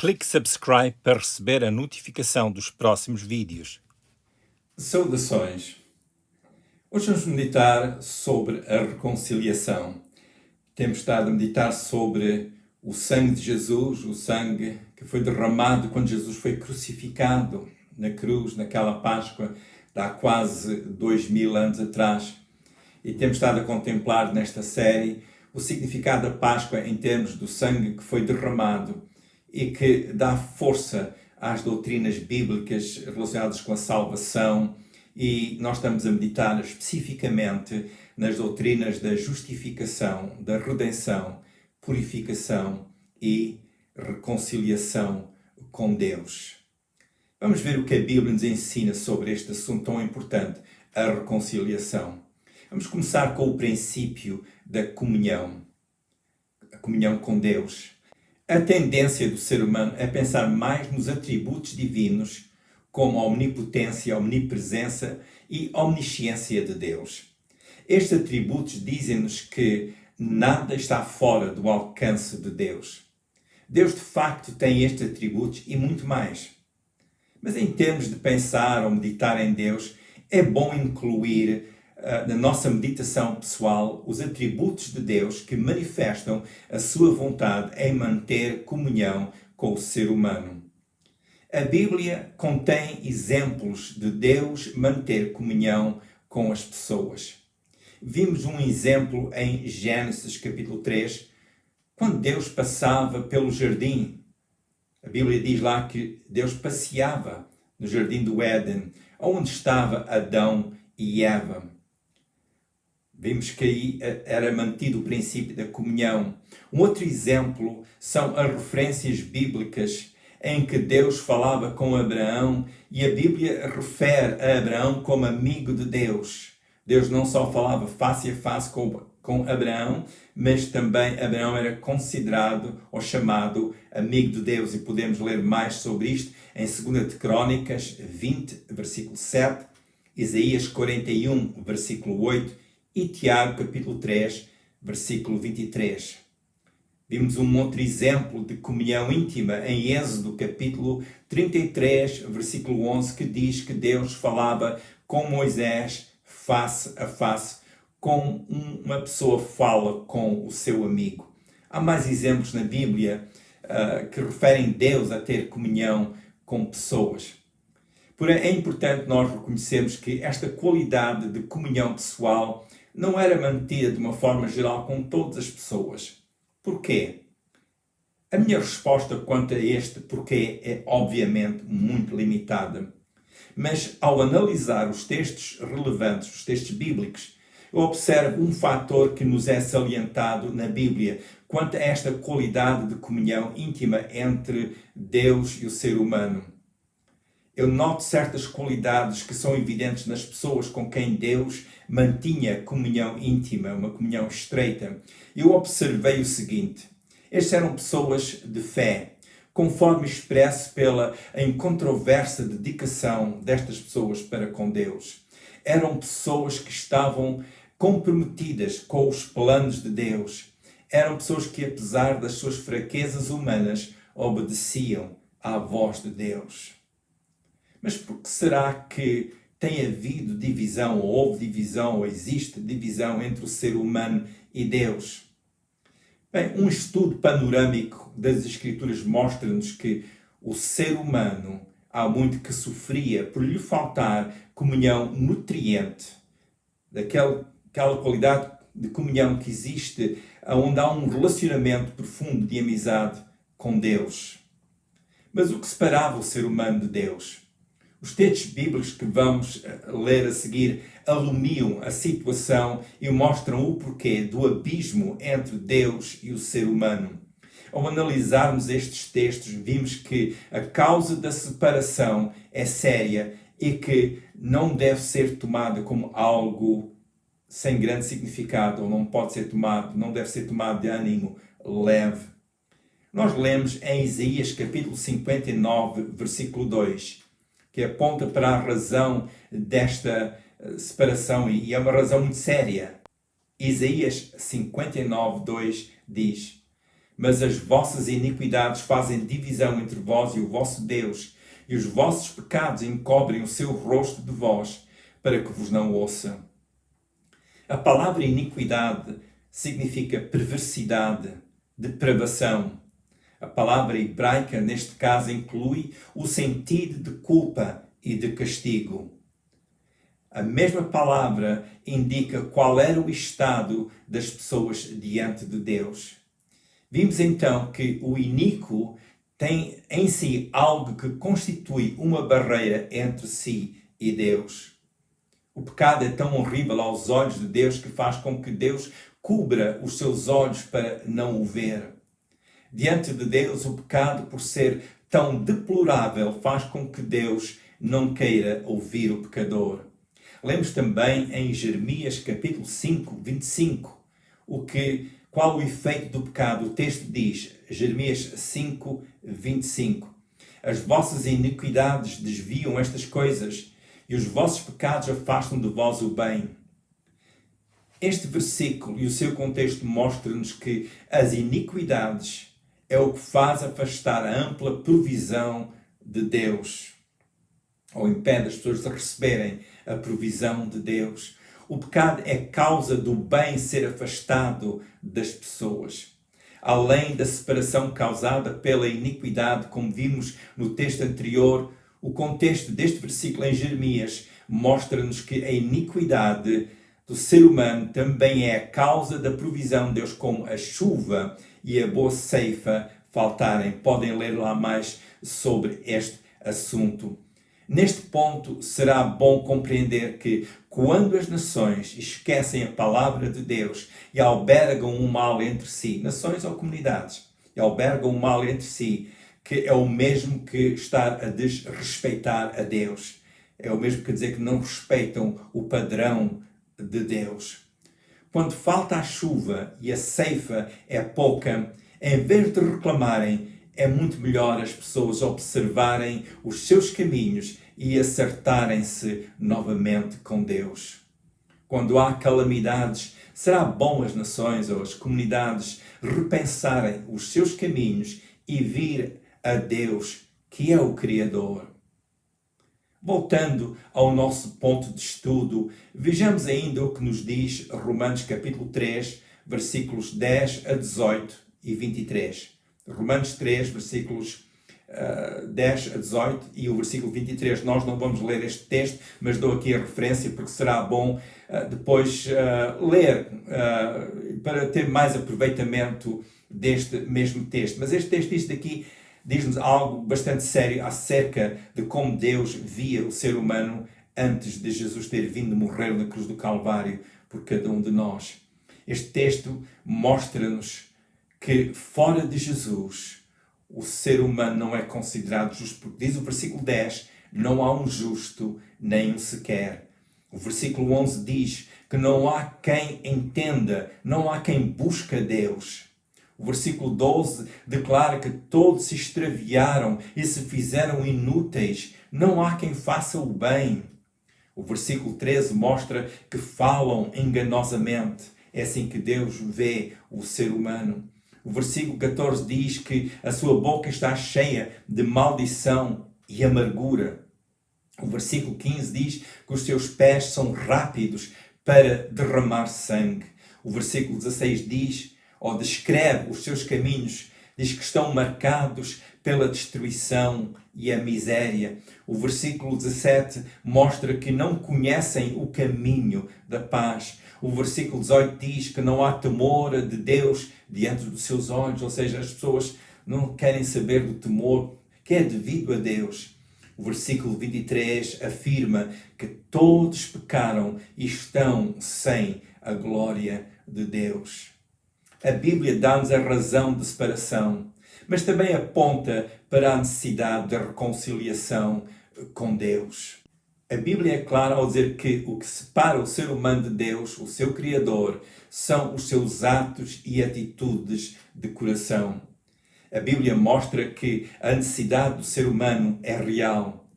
Clique subscribe para receber a notificação dos próximos vídeos. Saudações! Hoje vamos meditar sobre a reconciliação. Temos estado a meditar sobre o sangue de Jesus, o sangue que foi derramado quando Jesus foi crucificado na cruz, naquela Páscoa, de há quase 2000 anos atrás. E temos estado a contemplar nesta série o significado da Páscoa em termos do sangue que foi derramado e que dá força às doutrinas bíblicas relacionadas com a salvação, e nós estamos a meditar especificamente nas doutrinas da justificação, da redenção, purificação e reconciliação com Deus. Vamos ver o que a Bíblia nos ensina sobre este assunto tão importante, a reconciliação. Vamos começar com o princípio da comunhão, a comunhão com Deus. A tendência do ser humano é pensar mais nos atributos divinos, como a onipotência, a omnipresença e a omnisciência de Deus. Estes atributos dizem-nos que nada está fora do alcance de Deus. Deus, de facto, tem estes atributos e muito mais. Mas em termos de pensar ou meditar em Deus, é bom incluir na nossa meditação pessoal os atributos de Deus que manifestam a sua vontade em manter comunhão com o ser humano. A Bíblia contém exemplos de Deus manter comunhão com as pessoas. Vimos um exemplo em Gênesis capítulo 3, quando Deus passava pelo jardim. A Bíblia diz lá que Deus passeava no jardim do Éden, onde estava Adão e Eva. Vimos que aí era mantido o princípio da comunhão. Um outro exemplo são as referências bíblicas em que Deus falava com Abraão, e a Bíblia refere a Abraão como amigo de Deus. Deus não só falava face a face com Abraão, mas também Abraão era considerado ou chamado amigo de Deus. E podemos ler mais sobre isto em 2 de Crônicas 20, versículo 7, Isaías 41, versículo 8, e Tiago, capítulo 3, versículo 23. Vimos um outro exemplo de comunhão íntima em Êxodo, capítulo 33, versículo 11, que diz que Deus falava com Moisés face a face, como uma pessoa fala com o seu amigo. Há mais exemplos na Bíblia que referem Deus a ter comunhão com pessoas. Porém, é importante nós reconhecermos que esta qualidade de comunhão pessoal não era mantida de uma forma geral com todas as pessoas. Porquê? A minha resposta quanto a este porquê é obviamente muito limitada. Mas ao analisar os textos relevantes, os textos bíblicos, eu observo um fator que nos é salientado na Bíblia quanto a esta qualidade de comunhão íntima entre Deus e o ser humano. Eu noto certas qualidades que são evidentes nas pessoas com quem Deus mantinha comunhão íntima, uma comunhão estreita. Eu observei o seguinte: estas eram pessoas de fé, conforme expresso pela incontroversa dedicação destas pessoas para com Deus. Eram pessoas que estavam comprometidas com os planos de Deus. Eram pessoas que, apesar das suas fraquezas humanas, obedeciam à voz de Deus. Mas por que será que tem havido divisão, ou houve divisão, ou existe divisão entre o ser humano e Deus? Bem, um estudo panorâmico das Escrituras mostra-nos que o ser humano há muito que sofria por lhe faltar comunhão nutriente, aquela qualidade de comunhão que existe, onde há um relacionamento profundo de amizade com Deus. Mas o que separava o ser humano de Deus? Os textos bíblicos que vamos ler a seguir alumiam a situação e mostram o porquê do abismo entre Deus e o ser humano. Ao analisarmos estes textos, vimos que a causa da separação é séria e que não deve ser tomada como algo sem grande significado, ou não deve ser tomado de ânimo leve. Nós lemos em Isaías capítulo 59, versículo 2, que aponta para a razão desta separação, e é uma razão muito séria. Isaías 59, 2 diz: mas as vossas iniquidades fazem divisão entre vós e o vosso Deus, e os vossos pecados encobrem o seu rosto de vós, para que vos não ouça. A palavra iniquidade significa perversidade, depravação. A palavra hebraica, neste caso, inclui o sentido de culpa e de castigo. A mesma palavra indica qual era o estado das pessoas diante de Deus. Vimos então que o iníquo tem em si algo que constitui uma barreira entre si e Deus. O pecado é tão horrível aos olhos de Deus que faz com que Deus cubra os seus olhos para não o ver. Diante de Deus, o pecado, por ser tão deplorável, faz com que Deus não queira ouvir o pecador. Lemos também em Jeremias capítulo 5, 25, qual o efeito do pecado. O texto diz, Jeremias 5, 25, as vossas iniquidades desviam estas coisas e os vossos pecados afastam de vós o bem. Este versículo e o seu contexto mostram-nos que as iniquidades é o que faz afastar a ampla provisão de Deus, ou impede as pessoas de receberem a provisão de Deus. O pecado é causa do bem ser afastado das pessoas. Além da separação causada pela iniquidade, como vimos no texto anterior, o contexto deste versículo em Jeremias mostra-nos que a iniquidade do ser humano também é a causa da provisão de Deus, como a chuva e a boa ceifa faltarem. Podem ler lá mais sobre este assunto. Neste ponto, será bom compreender que, quando as nações esquecem a palavra de Deus e albergam o mal entre si, nações ou comunidades, e albergam o mal entre si, que é o mesmo que estar a desrespeitar a Deus. É o mesmo que dizer que não respeitam o padrão de Deus. Quando falta a chuva e a ceifa é pouca, em vez de reclamarem, é muito melhor as pessoas observarem os seus caminhos e acertarem-se novamente com Deus. Quando há calamidades, será bom as nações ou as comunidades repensarem os seus caminhos e vir a Deus, que é o Criador. Voltando ao nosso ponto de estudo, vejamos ainda o que nos diz Romanos capítulo 3, versículos 10 a 18 e 23. Romanos 3, versículos 10 a 18 e o versículo 23. Nós não vamos ler este texto, mas dou aqui a referência porque será bom depois ler para ter mais aproveitamento deste mesmo texto. Mas este texto diz-nos algo bastante sério acerca de como Deus via o ser humano antes de Jesus ter vindo morrer na cruz do Calvário por cada um de nós. Este texto mostra-nos que fora de Jesus o ser humano não é considerado justo, porque diz o versículo 10, não há um justo, nem um sequer. O versículo 11 diz que não há quem entenda, não há quem busque Deus. O versículo 12 declara que todos se extraviaram e se fizeram inúteis, não há quem faça o bem. O versículo 13 mostra que falam enganosamente, é assim que Deus vê o ser humano. O versículo 14 diz que a sua boca está cheia de maldição e amargura. O versículo 15 diz que os seus pés são rápidos para derramar sangue. O versículo 16 diz, ou descreve os seus caminhos, diz que estão marcados pela destruição e a miséria. O versículo 17 mostra que não conhecem o caminho da paz. O versículo 18 diz que não há temor de Deus diante dos seus olhos, ou seja, as pessoas não querem saber do temor que é devido a Deus. O versículo 23 afirma que todos pecaram e estão sem a glória de Deus. A Bíblia dá-nos a razão de separação, mas também aponta para a necessidade da reconciliação com Deus. A Bíblia é clara ao dizer que o que separa o ser humano de Deus, o seu Criador, são os seus atos e atitudes de coração. A Bíblia mostra que a necessidade do ser humano é real.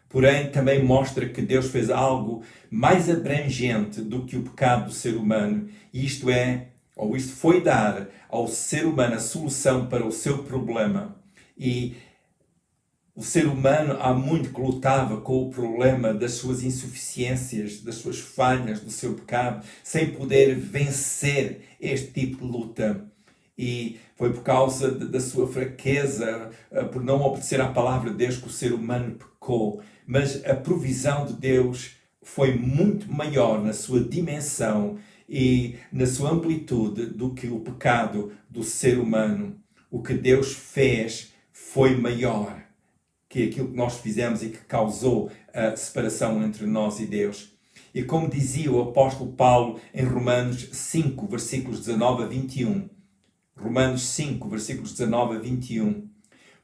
Porém, também mostra que Deus fez algo mais abrangente do que o pecado do ser humano. E isto é ou isto foi dar ao ser humano a solução para o seu problema. E o ser humano há muito que lutava com o problema das suas insuficiências, das suas falhas, do seu pecado, sem poder vencer este tipo de luta. E foi por causa da sua fraqueza, por não obedecer à palavra de Deus, que o ser humano pecou. Mas a provisão de Deus foi muito maior na sua dimensão e na sua amplitude do que o pecado do ser humano. O que Deus fez foi maior que aquilo que nós fizemos e que causou a separação entre nós e Deus. E como dizia o apóstolo Paulo em Romanos 5, versículos 19 a 21. Romanos 5, versículos 19 a 21.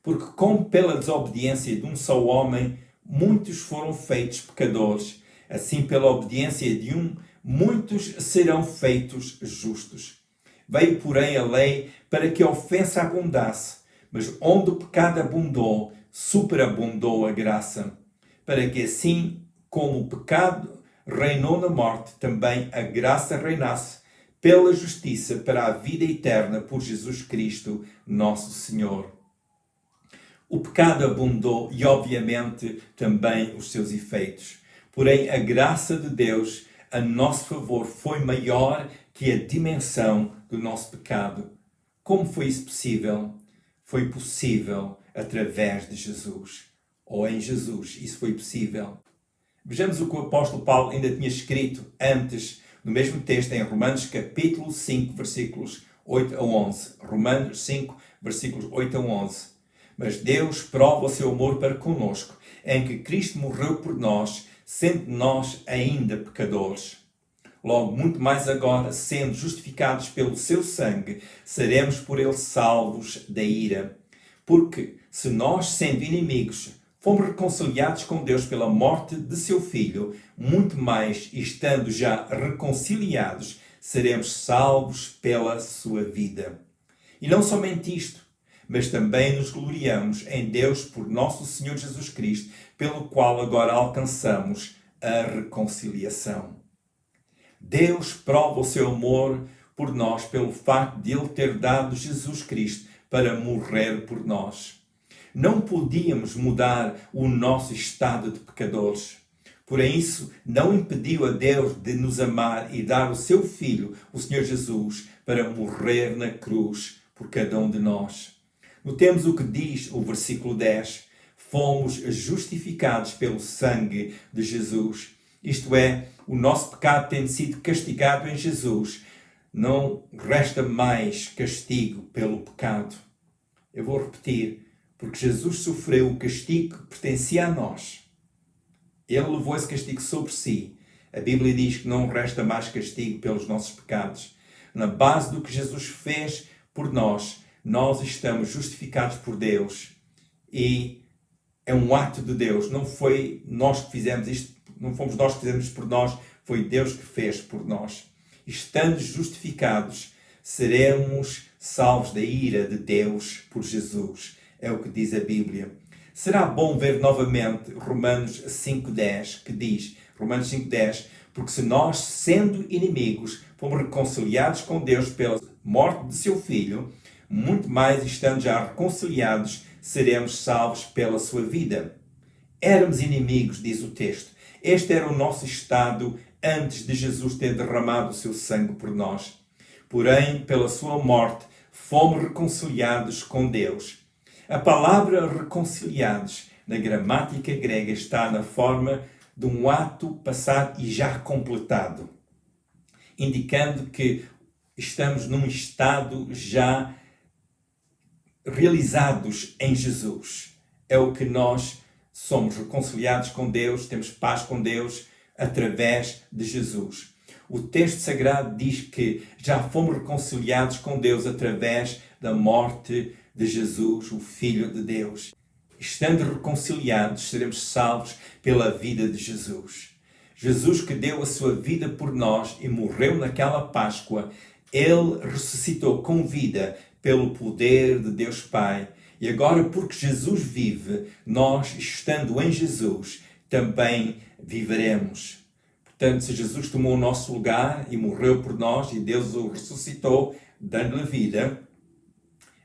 Porque como pela desobediência de um só homem, muitos foram feitos pecadores, assim pela obediência de um, muitos serão feitos justos. Veio, porém, a lei para que a ofensa abundasse, mas onde o pecado abundou, superabundou a graça, para que assim como o pecado reinou na morte, também a graça reinasse pela justiça para a vida eterna por Jesus Cristo, nosso Senhor. O pecado abundou e, obviamente, também os seus efeitos. Porém, a graça de Deus a nosso favor foi maior que a dimensão do nosso pecado. Como foi isso possível? Foi possível através de Jesus. Ou em Jesus, isso foi possível. Vejamos o que o apóstolo Paulo ainda tinha escrito antes, no mesmo texto, em Romanos capítulo 5, versículos 8 a 11. Romanos 5, versículos 8 a 11. Mas Deus prova o seu amor para conosco, em que Cristo morreu por nós, sendo nós ainda pecadores. Logo, muito mais agora, sendo justificados pelo seu sangue, seremos por ele salvos da ira. Porque, se nós, sendo inimigos, fomos reconciliados com Deus pela morte de seu Filho, muito mais, estando já reconciliados, seremos salvos pela sua vida. E não somente isto, mas também nos gloriamos em Deus por nosso Senhor Jesus Cristo, pelo qual agora alcançamos a reconciliação. Deus prova o seu amor por nós pelo facto de Ele ter dado Jesus Cristo para morrer por nós. Não podíamos mudar o nosso estado de pecadores. Porém, isso não impediu a Deus de nos amar e dar o seu Filho, o Senhor Jesus, para morrer na cruz por cada um de nós. Notemos o que diz o versículo 10. Fomos justificados pelo sangue de Jesus. Isto é, o nosso pecado tendo sido castigado em Jesus, não resta mais castigo pelo pecado. Eu vou repetir, porque Jesus sofreu o castigo que pertencia a nós. Ele levou esse castigo sobre si. A Bíblia diz que não resta mais castigo pelos nossos pecados. Na base do que Jesus fez por nós, nós estamos justificados por Deus. E é um ato de Deus. Não foi nós que fizemos isto, não fomos nós que fizemos isto por nós, foi Deus que fez por nós. Estando justificados, seremos salvos da ira de Deus por Jesus. É o que diz a Bíblia. Será bom ver novamente Romanos 5.10, que diz, Romanos 5.10, porque se nós, sendo inimigos, fomos reconciliados com Deus pela morte de seu Filho, muito mais, estando já reconciliados, seremos salvos pela sua vida. Éramos inimigos, diz o texto. Este era o nosso estado antes de Jesus ter derramado o seu sangue por nós. Porém, pela sua morte, fomos reconciliados com Deus. A palavra reconciliados, na gramática grega, está na forma de um ato passado e já completado, indicando que estamos num estado já realizados em Jesus. É o que nós somos, reconciliados com Deus, temos paz com Deus através de Jesus. O texto sagrado diz que já fomos reconciliados com Deus através da morte de Jesus, o Filho de Deus. Estando reconciliados, seremos salvos pela vida de Jesus. Jesus, que deu a sua vida por nós e morreu naquela Páscoa, ele ressuscitou com vida pelo poder de Deus Pai. E agora, porque Jesus vive, nós, estando em Jesus, também viveremos. Portanto, se Jesus tomou o nosso lugar e morreu por nós e Deus o ressuscitou, dando-lhe vida,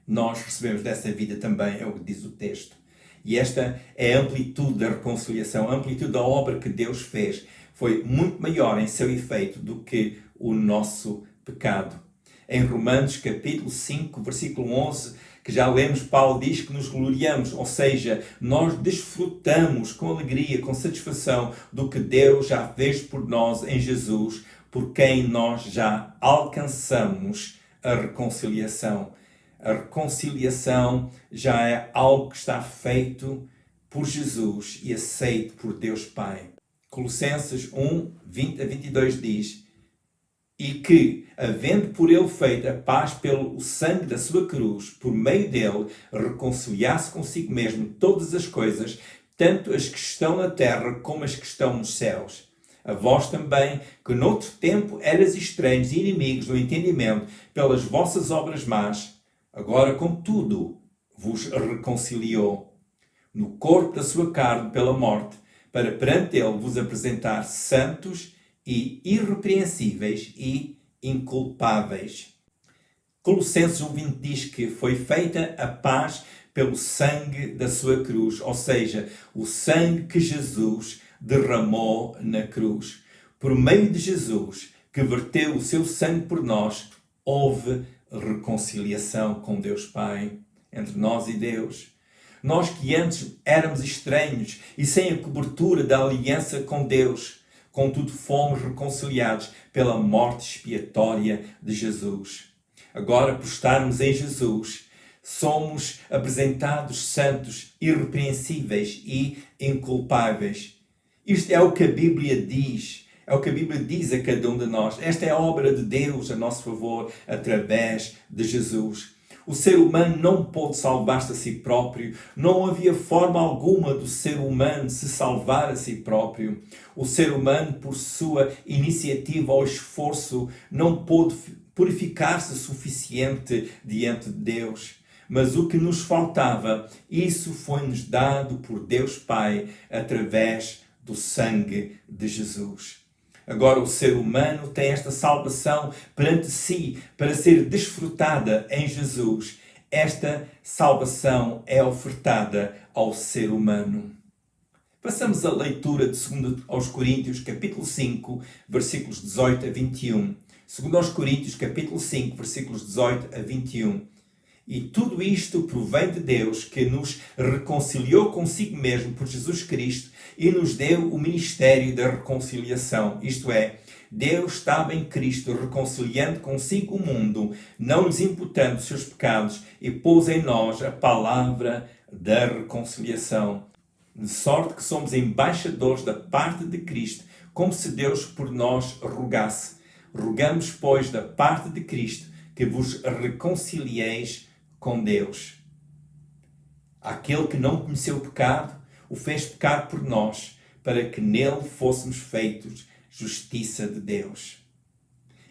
nós recebemos dessa vida também, é o que diz o texto. E esta é a amplitude da reconciliação, a amplitude da obra que Deus fez. Foi muito maior em seu efeito do que o nosso pecado. Em Romanos capítulo 5, versículo 11, que já lemos, Paulo diz que nos gloriamos, ou seja, nós desfrutamos com alegria, com satisfação do que Deus já fez por nós em Jesus, por quem nós já alcançamos a reconciliação. A reconciliação já é algo que está feito por Jesus e aceito por Deus Pai. Colossenses 1, 20 a 22 diz: e que, havendo por ele feito a paz pelo sangue da sua cruz, por meio dele, reconciliasse consigo mesmo todas as coisas, tanto as que estão na terra como as que estão nos céus. A vós também, que noutro tempo eras estranhos e inimigos no entendimento pelas vossas obras más, agora, contudo, vos reconciliou no corpo da sua carne pela morte, para perante ele vos apresentar santos e irrepreensíveis e inculpáveis. Colossenses 1:20 diz que foi feita a paz pelo sangue da sua cruz, ou seja, o sangue que Jesus derramou na cruz. Por meio de Jesus, que verteu o seu sangue por nós, houve reconciliação com Deus Pai, entre nós e Deus. Nós que antes éramos estranhos e sem a cobertura da aliança com Deus, contudo fomos reconciliados pela morte expiatória de Jesus. Agora, por estarmos em Jesus, somos apresentados santos, irrepreensíveis e inculpáveis. Isto é o que a Bíblia diz. É o que a Bíblia diz a cada um de nós. Esta é a obra de Deus a nosso favor, através de Jesus. O ser humano não pôde salvar-se a si próprio. Não havia forma alguma do ser humano se salvar a si próprio. O ser humano, por sua iniciativa ou esforço, não pôde purificar-se o suficiente diante de Deus. Mas o que nos faltava, isso foi-nos dado por Deus Pai através do sangue de Jesus. Agora o ser humano tem esta salvação perante si para ser desfrutada em Jesus. Esta salvação é ofertada ao ser humano. Passamos a leitura de 2 aos Coríntios, capítulo 5, versículos 18 a 21. 2 aos Coríntios, capítulo 5, versículos 18 a 21. E tudo isto provém de Deus, que nos reconciliou consigo mesmo por Jesus Cristo e nos deu o ministério da reconciliação. Isto é, Deus estava em Cristo reconciliando consigo o mundo, não lhes imputando seus pecados, e pôs em nós a palavra da reconciliação. De sorte que somos embaixadores da parte de Cristo, como se Deus por nós rogasse. Rogamos, pois, da parte de Cristo, que vos reconcilieis com Deus. Aquele que não conheceu o pecado, o fez pecado por nós, para que nele fôssemos feitos justiça de Deus.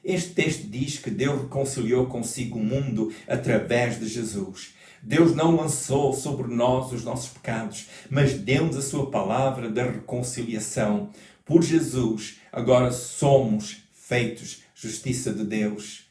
Este texto diz que Deus reconciliou consigo o mundo através de Jesus. Deus não lançou sobre nós os nossos pecados, mas deu-nos a sua palavra da reconciliação. Por Jesus, agora somos feitos justiça de Deus.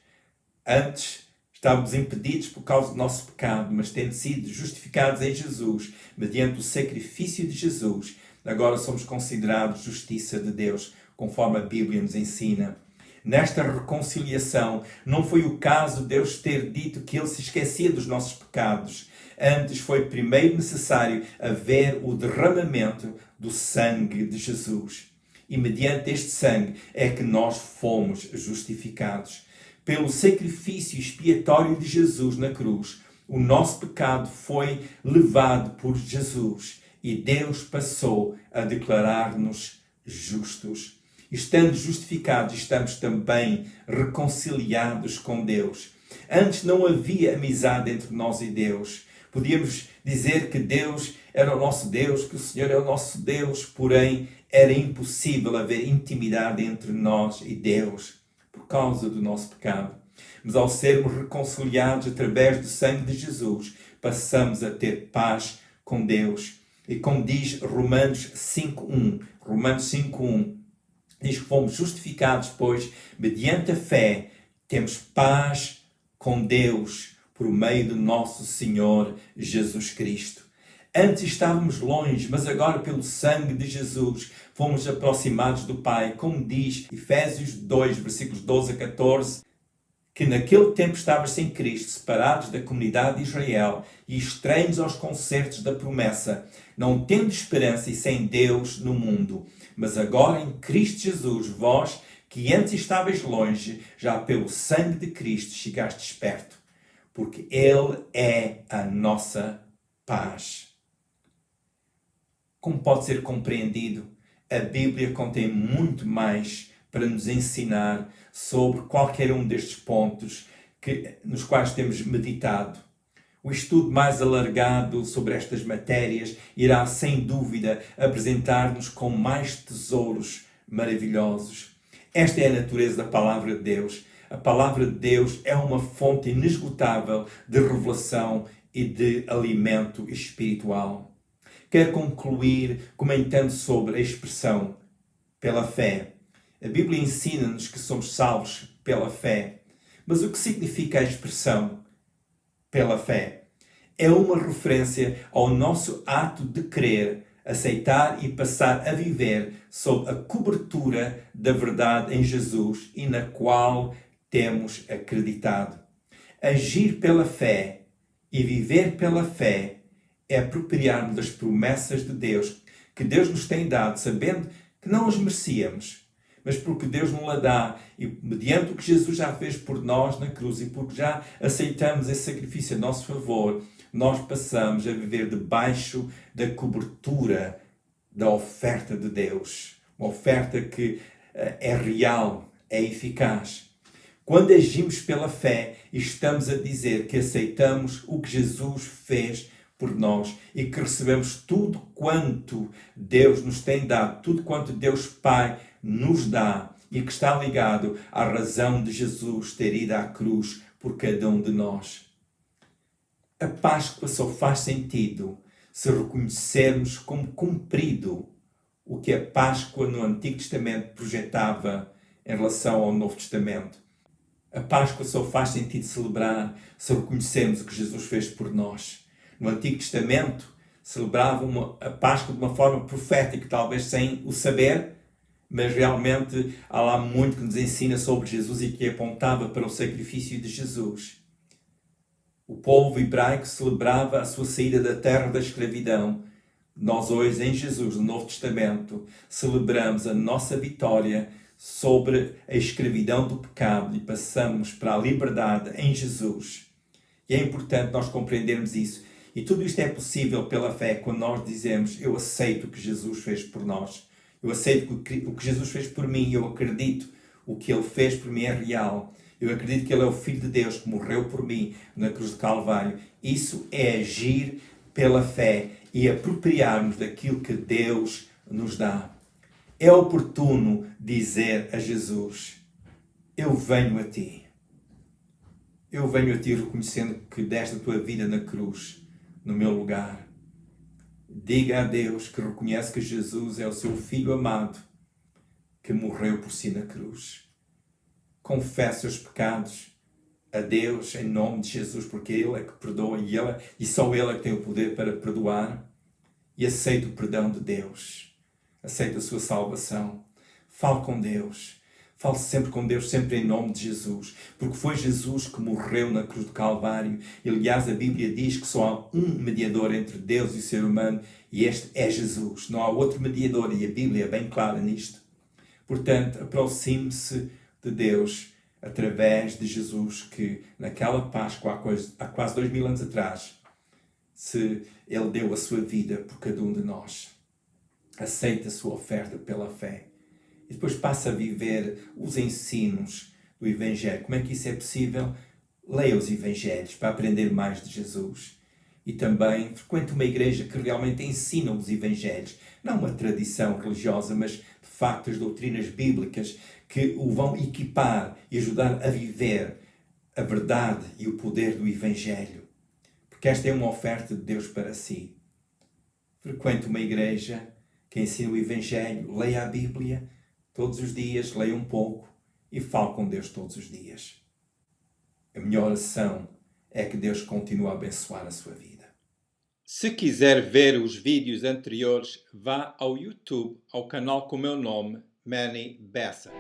Antes, estávamos impedidos por causa do nosso pecado, mas tendo sido justificados em Jesus, mediante o sacrifício de Jesus, agora somos considerados justiça de Deus, conforme a Bíblia nos ensina. Nesta reconciliação, não foi o caso de Deus ter dito que Ele se esquecia dos nossos pecados. Antes foi primeiro necessário haver o derramamento do sangue de Jesus. E mediante este sangue é que nós fomos justificados. Pelo sacrifício expiatório de Jesus na cruz, o nosso pecado foi levado por Jesus e Deus passou a declarar-nos justos. Estando justificados, estamos também reconciliados com Deus. Antes não havia amizade entre nós e Deus. Podíamos dizer que Deus era o nosso Deus, que o Senhor é o nosso Deus, porém era impossível haver intimidade entre nós e Deus por causa do nosso pecado. Mas ao sermos reconciliados através do sangue de Jesus, passamos a ter paz com Deus. E como diz Romanos 5.1, Diz que fomos justificados, pois, mediante a fé, temos paz com Deus por meio do nosso Senhor Jesus Cristo. Antes estávamos longe, mas agora pelo sangue de Jesus fomos aproximados do Pai, como diz Efésios 2, versículos 12 a 14, que naquele tempo estavas sem Cristo, separados da comunidade de Israel e estranhos aos concertos da promessa, não tendo esperança e sem Deus no mundo. Mas agora em Cristo Jesus, vós, que antes estáveis longe, já pelo sangue de Cristo chegastes perto, porque Ele é a nossa paz. Como pode ser compreendido, a Bíblia contém muito mais para nos ensinar sobre qualquer um destes pontos nos quais temos meditado. O estudo mais alargado sobre estas matérias irá, sem dúvida, apresentar-nos com mais tesouros maravilhosos. Esta é a natureza da Palavra de Deus. A Palavra de Deus é uma fonte inesgotável de revelação e de alimento espiritual. Quero concluir comentando sobre a expressão pela fé. A Bíblia ensina-nos que somos salvos pela fé. Mas o que significa a expressão pela fé? É uma referência ao nosso ato de crer, aceitar e passar a viver sob a cobertura da verdade em Jesus e na qual temos acreditado. Agir pela fé e viver pela fé é apropriar-nos das promessas de Deus, que Deus nos tem dado, sabendo que não as merecíamos, mas porque Deus nos a dá, e mediante o que Jesus já fez por nós na cruz, e porque já aceitamos esse sacrifício a nosso favor, nós passamos a viver debaixo da cobertura da oferta de Deus. Uma oferta que é real, é eficaz. Quando agimos pela fé, estamos a dizer que aceitamos o que Jesus fez por nós e que recebemos tudo quanto Deus nos tem dado, tudo quanto Deus Pai nos dá e que está ligado à razão de Jesus ter ido à cruz por cada um de nós. A Páscoa só faz sentido se reconhecermos como cumprido o que a Páscoa no Antigo Testamento projetava em relação ao Novo Testamento. A Páscoa só faz sentido celebrar se reconhecermos o que Jesus fez por nós. No Antigo Testamento, celebravam a Páscoa de uma forma profética, talvez sem o saber, mas realmente há lá muito que nos ensina sobre Jesus e que apontava para o sacrifício de Jesus. O povo hebraico celebrava a sua saída da terra da escravidão. Nós hoje, em Jesus, no Novo Testamento, celebramos a nossa vitória sobre a escravidão do pecado e passamos para a liberdade em Jesus. E é importante nós compreendermos isso. E tudo isto é possível pela fé quando nós dizemos: eu aceito o que Jesus fez por nós. Eu aceito o que Jesus fez por mim. Eu acredito o que Ele fez por mim é real. Eu acredito que Ele é o Filho de Deus que morreu por mim na cruz de Calvário. Isso é agir pela fé e apropriarmos daquilo que Deus nos dá. É oportuno dizer a Jesus: eu venho a Ti. Eu venho a Ti reconhecendo que deste a Tua vida na cruz, no meu lugar. Diga a Deus que reconhece que Jesus é o seu Filho amado, que morreu por si na cruz. Confesse os pecados a Deus em nome de Jesus, porque Ele é que perdoa e só Ele é que tem o poder para perdoar. E aceite o perdão de Deus. Aceite a sua salvação. Fale com Deus. Fale sempre com Deus, sempre em nome de Jesus. Porque foi Jesus que morreu na cruz do Calvário. E, aliás, a Bíblia diz que só há um mediador entre Deus e o ser humano. E este é Jesus. Não há outro mediador. E a Bíblia é bem clara nisto. Portanto, aproxime-se de Deus através de Jesus, que naquela Páscoa, há quase 2000 anos atrás, Ele deu a sua vida por cada um de nós. Aceita a sua oferta pela fé. E depois passa a viver os ensinos do Evangelho. Como é que isso é possível? Leia os Evangelhos para aprender mais de Jesus. E também frequente uma igreja que realmente ensina os Evangelhos. Não uma tradição religiosa, mas de facto as doutrinas bíblicas que o vão equipar e ajudar a viver a verdade e o poder do Evangelho. Porque esta é uma oferta de Deus para si. Frequente uma igreja que ensina o Evangelho, leia a Bíblia, todos os dias, leia um pouco e fale com Deus todos os dias. A minha oração é que Deus continue a abençoar a sua vida. Se quiser ver os vídeos anteriores, vá ao YouTube, ao canal com o meu nome, Manny Bessa.